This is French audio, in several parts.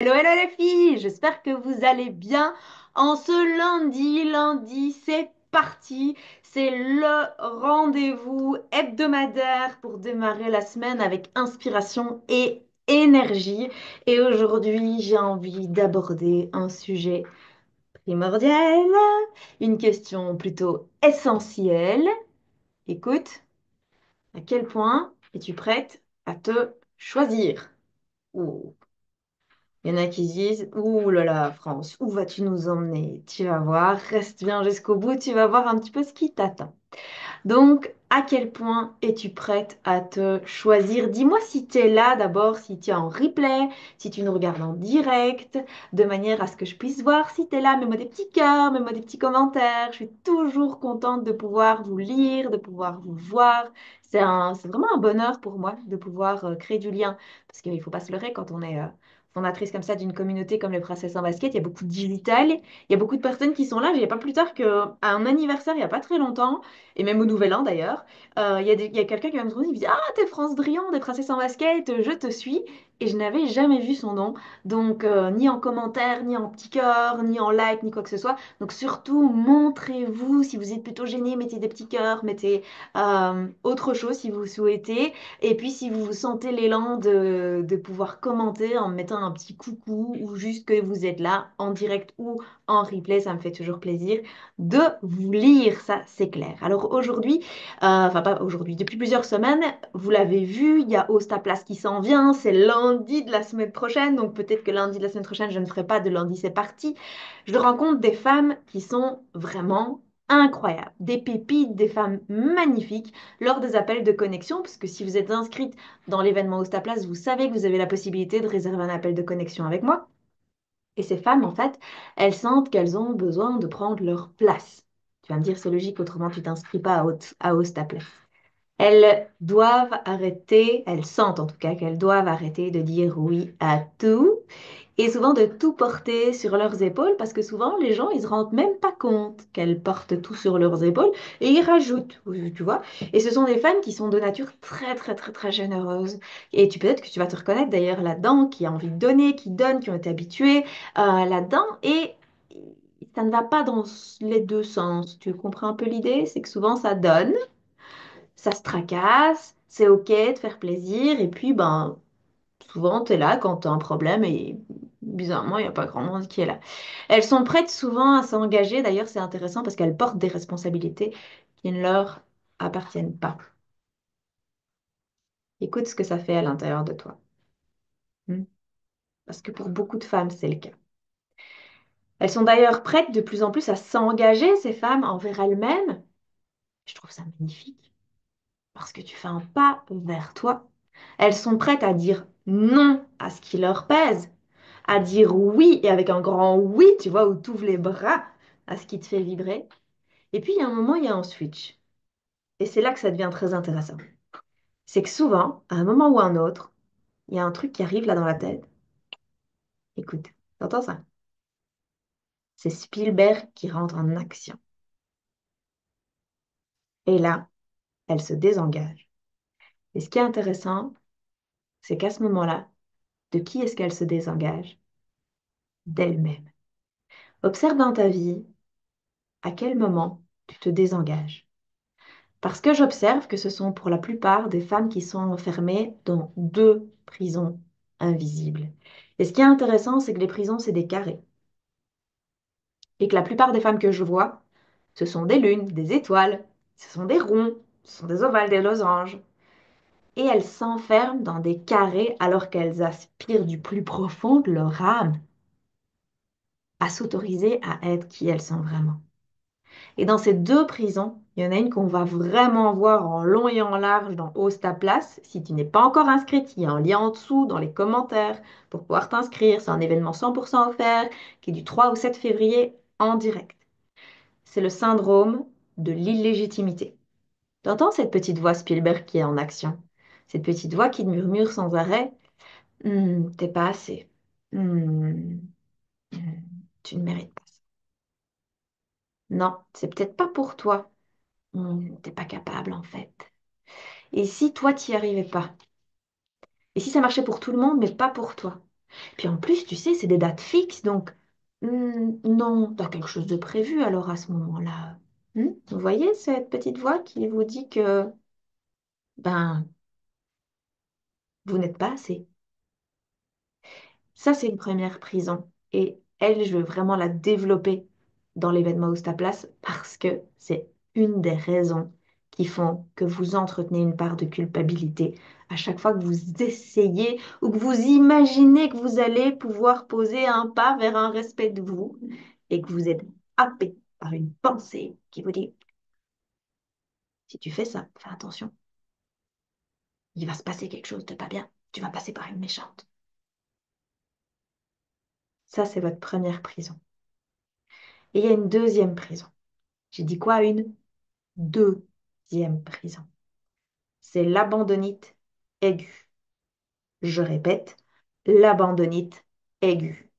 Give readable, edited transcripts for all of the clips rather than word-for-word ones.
Hello, hello les filles, j'espère que vous allez bien. En ce lundi, c'est parti. C'est le rendez-vous hebdomadaire pour démarrer la semaine avec inspiration et énergie. Et aujourd'hui, j'ai envie d'aborder un sujet primordial, une question plutôt essentielle. Écoute, à quel point es-tu prête à te choisir? Ouh. Il y en a qui se disent, ouh là là, France, où vas-tu nous emmener? Tu vas voir, reste bien jusqu'au bout, tu vas voir un petit peu ce qui t'attend. Donc, à quel point es-tu prête à te choisir? Dis-moi si tu es là d'abord, si tu es en replay, si tu nous regardes en direct, de manière à ce que je puisse voir si tu es là. Mets-moi des petits cœurs, mets-moi des petits commentaires. Je suis toujours contente de pouvoir vous lire, de pouvoir vous voir. C'est vraiment un bonheur pour moi de pouvoir créer du lien. Parce qu'il ne faut pas se leurrer quand on est fondatrice comme ça d'une communauté comme les Princesses en basket. Il y a beaucoup de digital, il y a beaucoup de personnes qui sont là. Il n'y a pas plus tard qu'à un anniversaire, il n'y a pas très longtemps et même au Nouvel An d'ailleurs, il y a quelqu'un qui va me trouver, il me dit, ah, t'es France Drian, des Princesses en basket, je te suis. Et je n'avais jamais vu son nom. Donc, ni en commentaire, ni en petit cœur, ni en like, ni quoi que ce soit. Donc, surtout, montrez-vous. Si vous êtes plutôt gêné, mettez des petits cœurs, mettez autre chose si vous souhaitez. Et puis, si vous sentez l'élan de pouvoir commenter en mettant un petit coucou ou juste que vous êtes là en direct ou en replay, ça me fait toujours plaisir de vous lire, ça c'est clair. Alors aujourd'hui, enfin pas aujourd'hui, depuis plusieurs semaines, vous l'avez vu, il y a Ostaplace qui s'en vient, c'est lundi de la semaine prochaine, donc peut-être que lundi de la semaine prochaine, je ne ferai pas de lundi, c'est parti. Je rencontre des femmes qui sont vraiment incroyables, des pépites, des femmes magnifiques lors des appels de connexion, parce que si vous êtes inscrite dans l'événement Ostaplace, vous savez que vous avez la possibilité de réserver un appel de connexion avec moi. Et ces femmes, en fait, elles sentent qu'elles ont besoin de prendre leur place. Tu vas me dire, c'est logique, autrement tu t'inscris pas à hausse ta place. Elles doivent arrêter, elles sentent en tout cas qu'elles doivent arrêter de dire oui à tout et souvent de tout porter sur leurs épaules parce que souvent les gens ils se rendent même pas compte qu'elles portent tout sur leurs épaules et ils rajoutent, tu vois. Et ce sont des femmes qui sont de nature très très très très généreuses et tu peut-être que tu vas te reconnaître d'ailleurs là-dedans qui a envie de donner, qui donnent, qui ont été habituées là-dedans et ça ne va pas dans les deux sens. Tu comprends un peu l'idée? C'est que souvent ça donne ça se tracasse, c'est ok de faire plaisir, et puis ben souvent tu es là quand tu as un problème et bizarrement il n'y a pas grand monde qui est là. Elles sont prêtes souvent à s'engager, d'ailleurs c'est intéressant parce qu'elles portent des responsabilités qui ne leur appartiennent pas. Écoute ce que ça fait à l'intérieur de toi. Hmm. Parce que pour beaucoup de femmes c'est le cas. Elles sont d'ailleurs prêtes de plus en plus à s'engager, ces femmes, envers elles-mêmes. Je trouve ça magnifique. Parce que tu fais un pas vers toi. Elles sont prêtes à dire non à ce qui leur pèse, à dire oui et avec un grand oui, tu vois, où tu ouvres les bras à ce qui te fait vibrer. Et puis, il y a un moment, il y a un switch. Et c'est là que ça devient très intéressant. C'est que souvent, à un moment ou à un autre, il y a un truc qui arrive là dans la tête. Écoute, t'entends ça? C'est Spielberg qui rentre en action. Et là, elle se désengage. Et ce qui est intéressant, c'est qu'à ce moment-là, de qui est-ce qu'elle se désengage? D'elle-même. Observe dans ta vie à quel moment tu te désengages. Parce que j'observe que ce sont pour la plupart des femmes qui sont enfermées dans deux prisons invisibles. Et ce qui est intéressant, c'est que les prisons, c'est des carrés. Et que la plupart des femmes que je vois, ce sont des lunes, des étoiles, ce sont des ronds, ce sont des ovales, des losanges. Et elles s'enferment dans des carrés alors qu'elles aspirent du plus profond de leur âme à s'autoriser à être qui elles sont vraiment. Et dans ces deux prisons, il y en a une qu'on va vraiment voir en long et en large dans Ose ta place. Si tu n'es pas encore inscrite, il y a un lien en dessous dans les commentaires pour pouvoir t'inscrire. C'est un événement 100% offert qui est du 3 au 7 février en direct. C'est le syndrome de l'illégitimité. T'entends cette petite voix Spielberg qui est en action? Cette petite voix qui te murmure sans arrêt, t'es pas assez. Hmm, hmm, tu ne mérites pas ça. Non, c'est peut-être pas pour toi. T'es pas capable en fait. Et si toi, t'y arrivais pas? Et si ça marchait pour tout le monde, mais pas pour toi? Puis en plus, tu sais, c'est des dates fixes, donc non, tu as quelque chose de prévu alors à ce moment-là. Vous voyez cette petite voix qui vous dit que ben vous n'êtes pas assez. Ça, c'est une première prison. Et elle, je veux vraiment la développer dans l'événement Oustaplace parce que c'est une des raisons qui font que vous entretenez une part de culpabilité à chaque fois que vous essayez ou que vous imaginez que vous allez pouvoir poser un pas vers un respect de vous et que vous êtes happé par une pensée qui vous dit, si tu fais ça, fais attention, il va se passer quelque chose de pas bien, tu vas passer par une méchante. Ça, c'est votre première prison. Et il y a une deuxième prison. J'ai dit quoi? Une deuxième prison. C'est l'abandonnite aiguë. Je répète, l'abandonnite aiguë.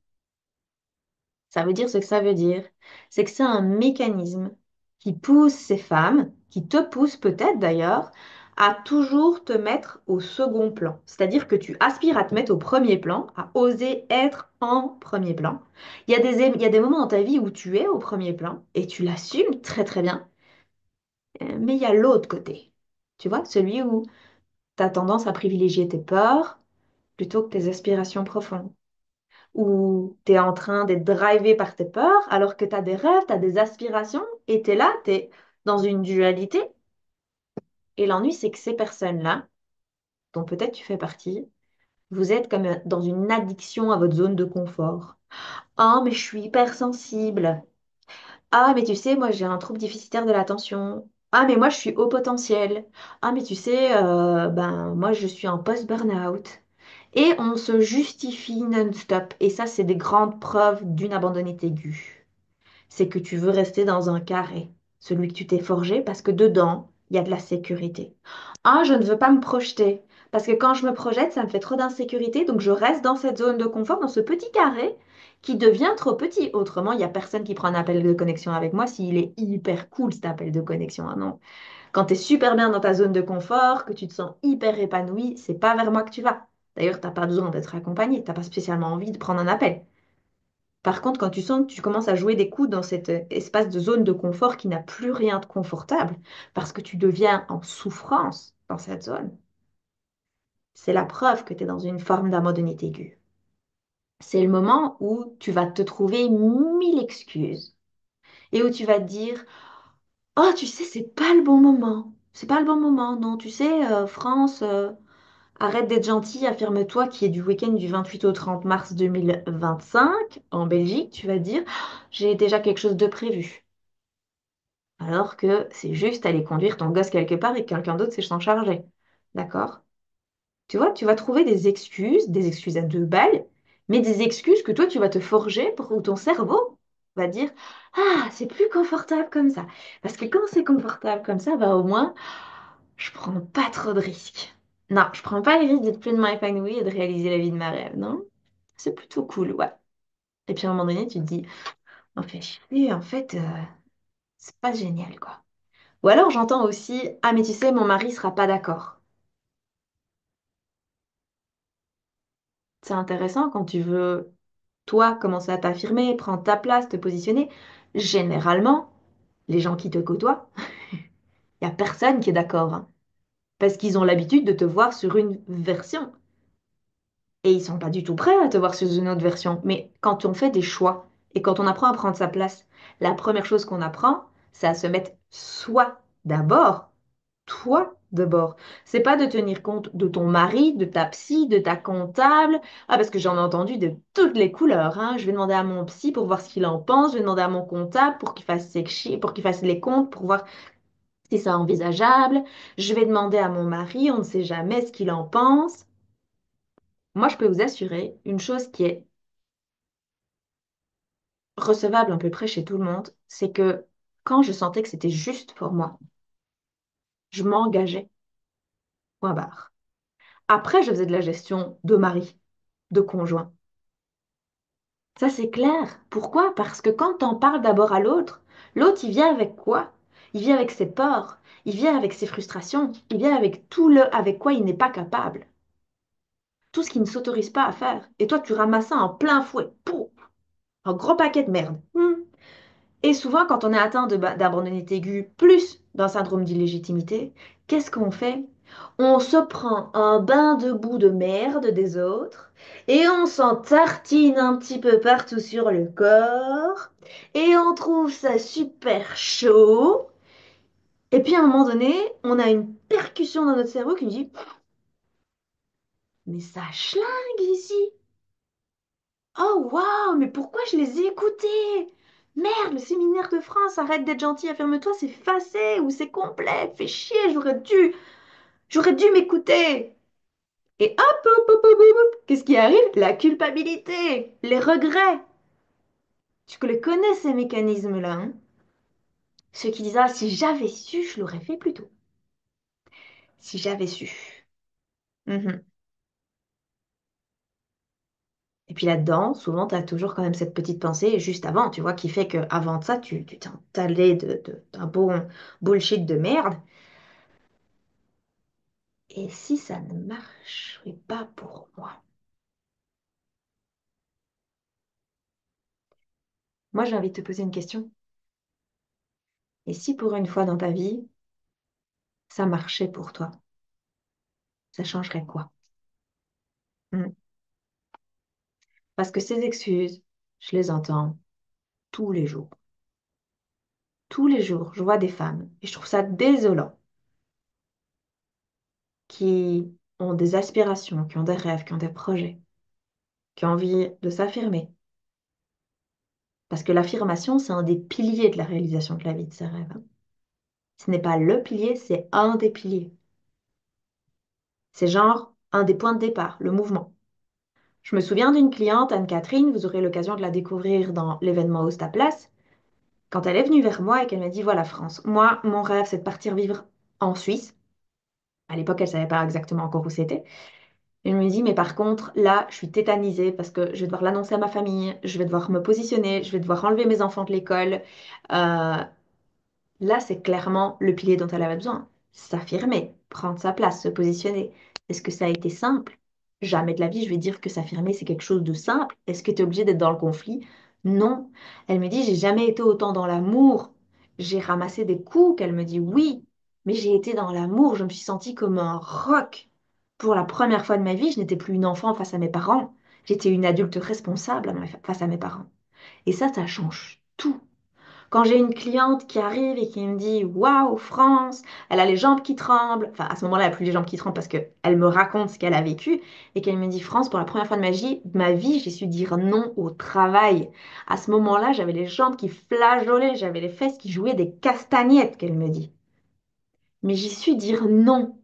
Ça veut dire ce que ça veut dire. C'est que c'est un mécanisme qui pousse ces femmes, qui te pousse peut-être d'ailleurs, à toujours te mettre au second plan. C'est-à-dire que tu aspires à te mettre au premier plan, à oser être en premier plan. Il y a des moments dans ta vie où tu es au premier plan et tu l'assumes très très bien. Mais il y a l'autre côté. Tu vois, celui où tu as tendance à privilégier tes peurs plutôt que tes aspirations profondes. Où tu es en train d'être drivé par tes peurs alors que tu as des rêves, tu as des aspirations et tu es là, tu es dans une dualité. Et l'ennui, c'est que ces personnes-là, dont peut-être tu fais partie, vous êtes comme dans une addiction à votre zone de confort. Ah, mais je suis hypersensible. Ah, mais tu sais, moi j'ai un trouble déficitaire de l'attention. Ah, mais moi je suis haut potentiel. Ah, mais tu sais, ben moi je suis en post-burnout. Et on se justifie non-stop. Et ça, c'est des grandes preuves d'une abandonnée aiguë. C'est que tu veux rester dans un carré, celui que tu t'es forgé, parce que dedans, il y a de la sécurité. Ah, je ne veux pas me projeter, parce que quand je me projette, ça me fait trop d'insécurité, donc je reste dans cette zone de confort, dans ce petit carré qui devient trop petit. Autrement, il n'y a personne qui prend un appel de connexion avec moi s'il est hyper cool, cet appel de connexion. Ah non. Quand tu es super bien dans ta zone de confort, que tu te sens hyper épanoui, c'est pas vers moi que tu vas. D'ailleurs, tu n'as pas besoin d'être accompagné, tu n'as pas spécialement envie de prendre un appel. Par contre, quand tu sens que tu commences à jouer des coups dans cet espace de zone de confort qui n'a plus rien de confortable, parce que tu deviens en souffrance dans cette zone, c'est la preuve que tu es dans une forme d'abandonnité aiguë. C'est le moment où tu vas te trouver mille excuses et où tu vas te dire, oh, tu sais, c'est pas le bon moment. C'est pas le bon moment. Non, tu sais, France, arrête d'être gentil, affirme-toi qui est du week-end du 28 au 30 mars 2025 en Belgique. Tu vas dire, j'ai déjà quelque chose de prévu. Alors que c'est juste aller conduire ton gosse quelque part et que quelqu'un d'autre sait s'en charger. D'accord? Tu vois, tu vas trouver des excuses à deux balles, mais des excuses que toi, tu vas te forger pour où ton cerveau va dire, ah, c'est plus confortable comme ça. Parce que quand c'est confortable comme ça, bah au moins, je prends pas trop de risques. Non, je prends pas le risque d'être pleinement épanouie et de réaliser la vie de ma rêve, non? C'est plutôt cool, ouais. Et puis à un moment donné, tu te dis, en fait, chier, en fait, c'est pas génial, quoi. Ou alors j'entends aussi, ah mais tu sais, mon mari sera pas d'accord. C'est intéressant quand tu veux, toi, commencer à t'affirmer, prendre ta place, te positionner. Généralement, les gens qui te côtoient, il n'y a personne qui est d'accord, hein, parce qu'ils ont l'habitude de te voir sur une version. Et ils sont pas du tout prêts à te voir sur une autre version. Mais quand on fait des choix et quand on apprend à prendre sa place, la première chose qu'on apprend, c'est à se mettre soi d'abord. Toi d'abord. C'est pas de tenir compte de ton mari, de ta psy, de ta comptable. Ah, parce que j'en ai entendu de toutes les couleurs, hein. Je vais demander à mon psy pour voir ce qu'il en pense. Je vais demander à mon comptable pour qu'il fasse pour qu'il fasse les comptes, pour voir si c'est envisageable. Je vais demander à mon mari, on ne sait jamais ce qu'il en pense. Moi, je peux vous assurer une chose qui est recevable à peu près chez tout le monde, c'est que quand je sentais que c'était juste pour moi, je m'engageais. Point barre. Après, je faisais de la gestion de mari, de conjoint. Ça, c'est clair. Pourquoi? Parce que quand on parle d'abord à l'autre, l'autre, il vient avec quoi? Il vient avec ses peurs, il vient avec ses frustrations, il vient avec tout le avec quoi il n'est pas capable. tout ce qui ne s'autorise pas à faire. Et toi, tu ramasses ça en plein fouet. Pouf, un gros paquet de merde. Et souvent, quand on est atteint d'abandonnité aiguë, plus d'un syndrome d'illégitimité, qu'est-ce qu'on fait? On se prend un bain de boue de merde des autres et on s'en tartine un petit peu partout sur le corps et on trouve ça super chaud. Et puis à un moment donné, on a une percussion dans notre cerveau qui nous dit, mais ça schlingue ici. Oh waouh, mais pourquoi je les ai écoutés? Merde, le séminaire de France, arrête d'être gentil, affirme-toi, c'est facé ou c'est complet, fais chier, j'aurais dû m'écouter. Et hop, hop, hop, hop, hop, hop, qu'est-ce qui arrive? La culpabilité, les regrets. Tu les connais ces mécanismes-là, hein? Ceux qui disent, ah, si j'avais su, je l'aurais fait plus tôt. Si j'avais su. Mhm. Et puis là-dedans, souvent, tu as toujours quand même cette petite pensée juste avant, tu vois, qui fait qu'avant de ça, tu t'es entaillé d'un bon bullshit de merde. Et si ça ne marcherait pas pour moi? Moi, j'ai envie de te poser une question. Et si pour une fois dans ta vie, ça marchait pour toi, ça changerait quoi? Hmm. Parce que ces excuses, je les entends tous les jours. Tous les jours, je vois des femmes, et je trouve ça désolant, qui ont des aspirations, qui ont des rêves, qui ont des projets, qui ont envie de s'affirmer. Parce que l'affirmation, c'est un des piliers de la réalisation de la vie de ses rêves, hein. Ce n'est pas le pilier, c'est un des piliers. C'est genre un des points de départ, le mouvement. Je me souviens d'une cliente, Anne-Catherine, vous aurez l'occasion de la découvrir dans l'événement Ostaplace, quand elle est venue vers moi et qu'elle m'a dit, voilà France, moi, mon rêve, c'est de partir vivre en Suisse. À l'époque, elle ne savait pas exactement encore où c'était. Elle me dit, mais par contre, là, je suis tétanisée parce que je vais devoir l'annoncer à ma famille, je vais devoir me positionner, je vais devoir enlever mes enfants de l'école. Euh, Là, c'est clairement le pilier dont elle avait besoin. S'affirmer, prendre sa place, se positionner. Est-ce que ça a été simple? Jamais de la vie, je vais dire que s'affirmer, c'est quelque chose de simple. Est-ce que tu es obligé d'être dans le conflit? Non. Elle me dit, j'ai jamais été autant dans l'amour. J'ai ramassé des coups, qu'elle me dit oui, mais j'ai été dans l'amour. Je me suis sentie comme un roc. Pour la première fois de ma vie, je n'étais plus une enfant face à mes parents. J'étais une adulte responsable face à mes parents. Et ça change tout. Quand j'ai une cliente qui arrive et qui me dit waouh, France, elle a les jambes qui tremblent. Enfin, à ce moment-là, elle n'a plus les jambes qui tremblent parce qu'elle me raconte ce qu'elle a vécu. Et qu'elle me dit France, pour la première fois de ma vie, j'ai su dire non au travail. À ce moment-là, j'avais les jambes qui flageolaient, j'avais les fesses qui jouaient des castagnettes, qu'elle me dit. Mais j'ai su dire non.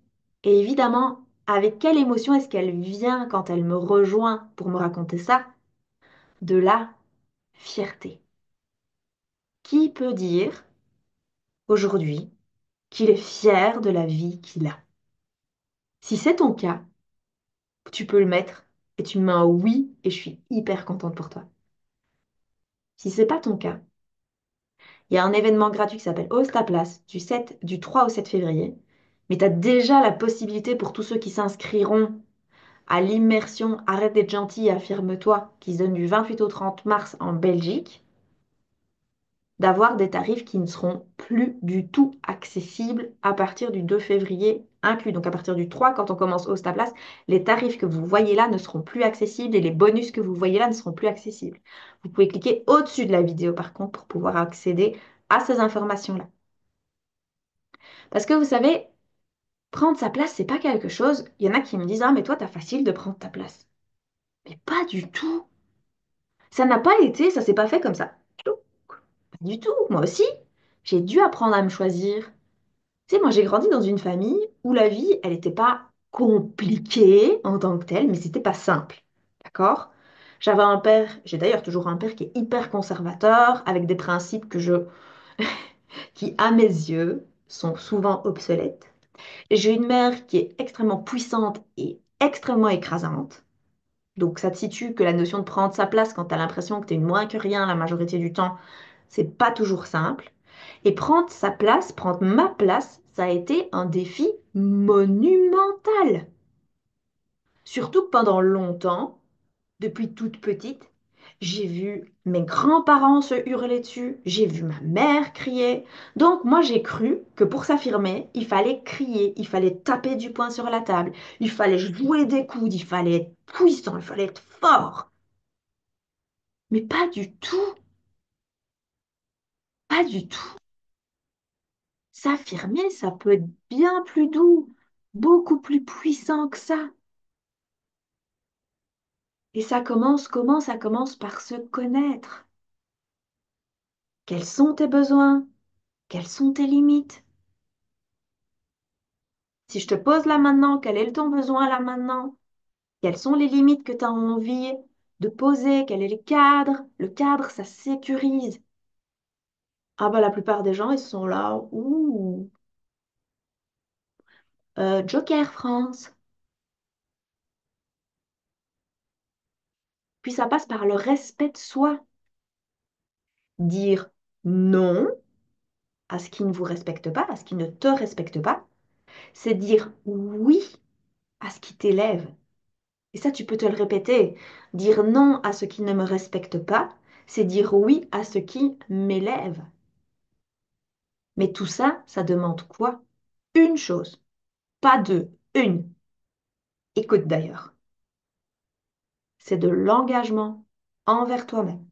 Et évidemment, avec quelle émotion est-ce qu'elle vient quand elle me rejoint pour me raconter ça? De la fierté. Qui peut dire aujourd'hui qu'il est fier de la vie qu'il a? Si c'est ton cas, tu peux le mettre et tu me mets un oui et je suis hyper contente pour toi. Si c'est pas ton cas, il y a un événement gratuit qui s'appelle Ose ta place du 3 au 7 février, mais tu as déjà la possibilité pour tous ceux qui s'inscriront à l'immersion Arrête d'être gentil, affirme-toi, qui se donne du 28 au 30 mars en Belgique, d'avoir des tarifs qui ne seront plus du tout accessibles à partir du 2 février inclus. Donc à partir du 3, quand on commence au Place, les tarifs que vous voyez là ne seront plus accessibles et les bonus que vous voyez là ne seront plus accessibles. Vous pouvez cliquer au-dessus de la vidéo par contre pour pouvoir accéder à ces informations-là. Parce que vous savez, prendre sa place, c'est pas quelque chose. Il y en a qui me disent, ah mais toi, t'as facile de prendre ta place. Mais pas du tout. Ça n'a pas été, ça s'est pas fait comme ça. Pas du tout. Moi aussi, j'ai dû apprendre à me choisir. Tu sais, moi, j'ai grandi dans une famille où la vie, elle n'était pas compliquée en tant que telle, mais c'était pas simple. D'accord? J'avais un père, j'ai d'ailleurs toujours un père qui est hyper conservateur, avec des principes qui, à mes yeux, sont souvent obsolètes. Et j'ai une mère qui est extrêmement puissante et extrêmement écrasante. Donc, ça te situe que la notion de prendre sa place quand tu as l'impression que tu es une moins que rien la majorité du temps, c'est pas toujours simple. Et prendre sa place, prendre ma place, ça a été un défi monumental. Surtout que pendant longtemps, depuis toute petite, j'ai vu mes grands-parents se hurler dessus, j'ai vu ma mère crier. Donc moi j'ai cru que pour s'affirmer, il fallait crier, il fallait taper du poing sur la table, il fallait jouer des coudes, il fallait être puissant, il fallait être fort. Mais pas du tout, pas du tout. S'affirmer, ça peut être bien plus doux, beaucoup plus puissant que ça. Et ça commence comment? Ça commence par se connaître. Quels sont tes besoins? Quelles sont tes limites? Si je te pose là maintenant, quel est ton besoin là maintenant? Quelles sont les limites que tu as envie de poser? Quel est le cadre? Le cadre, ça sécurise. Ah bah la plupart des gens, ils sont là. Ouh, Joker France. Puis ça passe par le respect de soi. Dire non à ce qui ne vous respecte pas, à ce qui ne te respecte pas, c'est dire oui à ce qui t'élève. Et ça, tu peux te le répéter. Dire non à ce qui ne me respecte pas, c'est dire oui à ce qui m'élève. Mais tout ça, ça demande quoi? Une chose, pas deux, une. Écoute d'ailleurs, c'est de l'engagement envers toi-même.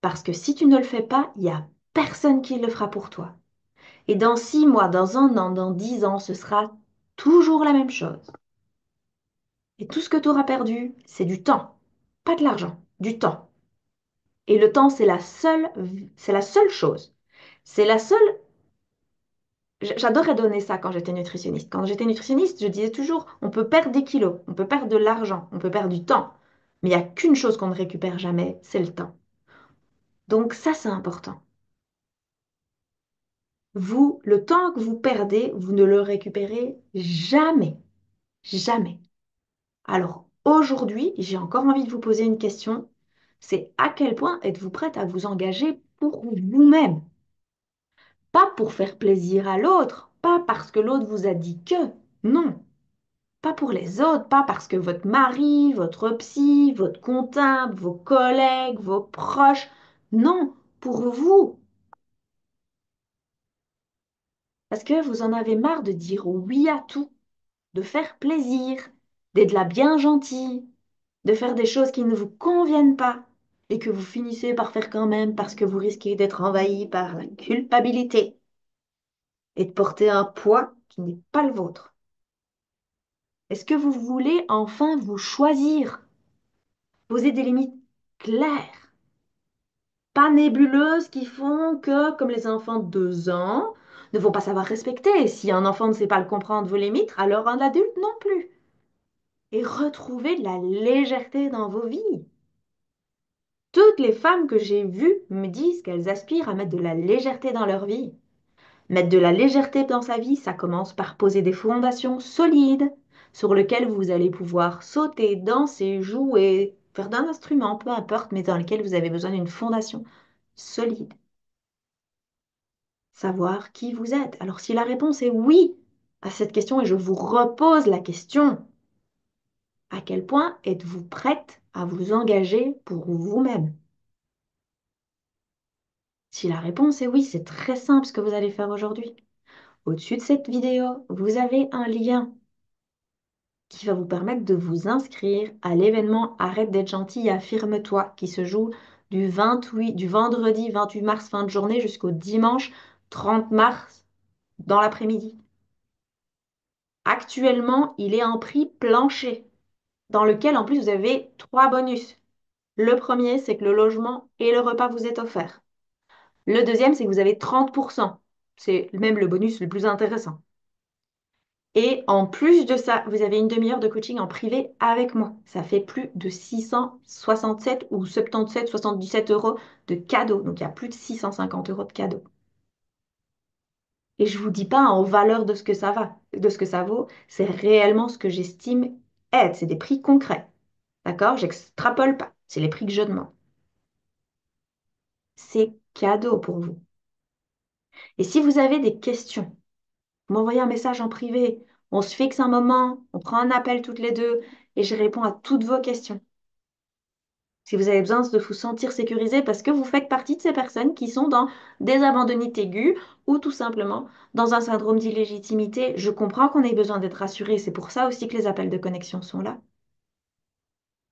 Parce que si tu ne le fais pas, il n'y a personne qui le fera pour toi. Et dans 6 mois, dans un an, dans 10 ans, ce sera toujours la même chose. Et tout ce que tu auras perdu, c'est du temps. Pas de l'argent, du temps. Et le temps, c'est la seule chose. C'est la seule. J'adorais donner ça quand j'étais nutritionniste. Quand j'étais nutritionniste, je disais toujours, on peut perdre des kilos, on peut perdre de l'argent, on peut perdre du temps. Mais il n'y a qu'une chose qu'on ne récupère jamais, c'est le temps. Donc ça, c'est important. Vous, le temps que vous perdez, vous ne le récupérez jamais. Jamais. Alors aujourd'hui, j'ai encore envie de vous poser une question. C'est à quel point êtes-vous prête à vous engager pour vous-même? Pas pour faire plaisir à l'autre, pas parce que l'autre vous a dit que. Non, pas pour les autres, pas parce que votre mari, votre psy, votre comptable, vos collègues, vos proches. Non, pour vous. Parce que vous en avez marre de dire oui à tout, de faire plaisir, d'être la bien gentille, de faire des choses qui ne vous conviennent pas et que vous finissez par faire quand même parce que vous risquez d'être envahi par la culpabilité et de porter un poids qui n'est pas le vôtre. Est-ce que vous voulez enfin vous choisir, poser des limites claires, pas nébuleuses qui font que, comme les enfants de 2 ans, ne vont pas savoir respecter. Si un enfant ne sait pas le comprendre, vos limites, alors un adulte non plus. Et retrouver de la légèreté dans vos vies. Toutes les femmes que j'ai vues me disent qu'elles aspirent à mettre de la légèreté dans leur vie. Mettre de la légèreté dans sa vie, ça commence par poser des fondations solides sur lesquelles vous allez pouvoir sauter, danser, jouer, faire d'un instrument, peu importe, mais dans lesquelles vous avez besoin d'une fondation solide. Savoir qui vous êtes. Alors si la réponse est oui à cette question, et je vous repose la question, à quel point êtes-vous prête à vous engager pour vous-même? Si la réponse est oui, c'est très simple ce que vous allez faire aujourd'hui. Au-dessus de cette vidéo, vous avez un lien qui va vous permettre de vous inscrire à l'événement Arrête d'être gentil et affirme-toi qui se joue du vendredi 28 mars fin de journée jusqu'au dimanche 30 mars dans l'après-midi. Actuellement, il est en prix plancher, dans lequel en plus vous avez 3 bonus. Le premier, c'est que le logement et le repas vous est offert. Le deuxième, c'est que vous avez 30%. C'est même le bonus le plus intéressant. Et en plus de ça, vous avez une demi-heure de coaching en privé avec moi. Ça fait plus de 667 ou 77, 77 euros de cadeaux. Donc, il y a plus de 650 euros de cadeaux. Et je vous dis pas en valeur de ce que ça va, de ce que ça vaut. C'est réellement ce que j'estime être. C'est des prix concrets. D'accord? J'extrapole pas. C'est les prix que je demande. C'est cadeau pour vous. Et si vous avez des questions, vous m'envoyez un message en privé On se fixe un moment, on prend un appel toutes les deux et je réponds à toutes vos questions. Si vous avez besoin de vous sentir sécurisé parce que vous faites partie de ces personnes qui sont dans des abandonnites aigus ou tout simplement dans un syndrome d'illégitimité, je comprends qu'on ait besoin d'être rassuré. C'est pour ça aussi que les appels de connexion sont là.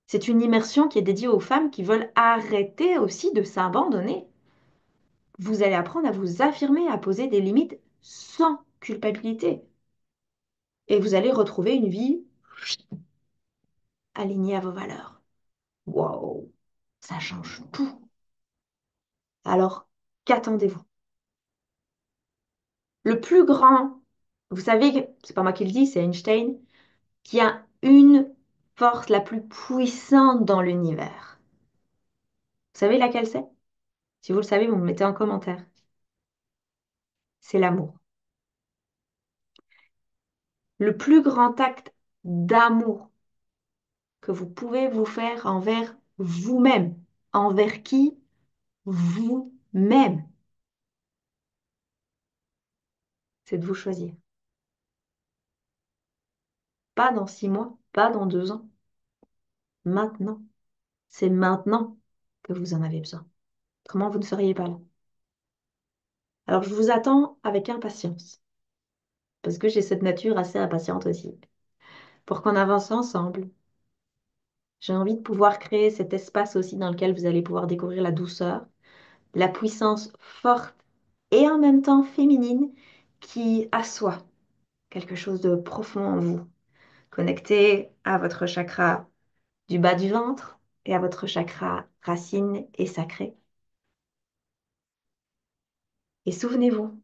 C'est une immersion qui est dédiée aux femmes qui veulent arrêter aussi de s'abandonner. Vous allez apprendre à vous affirmer, à poser des limites sans culpabilité. Et vous allez retrouver une vie alignée à vos valeurs. Wow, ça change tout. Alors, qu'attendez-vous? Le plus grand, vous savez, c'est pas moi qui le dis, c'est Einstein, qui a une force la plus puissante dans l'univers. Vous savez laquelle c'est? Si vous le savez, vous me mettez en commentaire. C'est l'amour. Le plus grand acte d'amour que vous pouvez vous faire envers vous-même. Envers qui? Vous-même. C'est de vous choisir. Pas dans 6 mois, pas dans 2 ans. Maintenant. C'est maintenant que vous en avez besoin. Autrement, vous ne seriez pas là. Alors, je vous attends avec impatience, parce que j'ai cette nature assez impatiente aussi, pour qu'on avance ensemble. J'ai envie de pouvoir créer cet espace aussi dans lequel vous allez pouvoir découvrir la douceur, la puissance forte et en même temps féminine qui assoit quelque chose de profond en vous, connecté à votre chakra du bas du ventre et à votre chakra racine et sacré. Et souvenez-vous,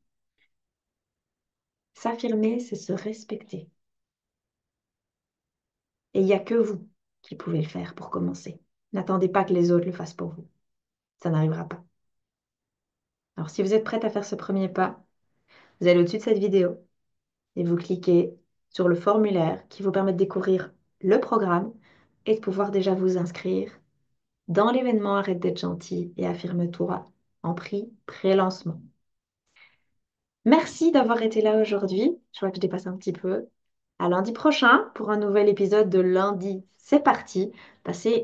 s'affirmer, c'est se respecter. Et il n'y a que vous qui pouvez le faire pour commencer. N'attendez pas que les autres le fassent pour vous. Ça n'arrivera pas. Alors, si vous êtes prête à faire ce premier pas, vous allez au-dessus de cette vidéo et vous cliquez sur le formulaire qui vous permet de découvrir le programme et de pouvoir déjà vous inscrire dans l'événement Arrête d'être gentil et affirme-toi en prix pré-lancement. Merci d'avoir été là aujourd'hui. Je vois que je dépasse un petit peu. À lundi prochain pour un nouvel épisode de Lundi. C'est parti. Passez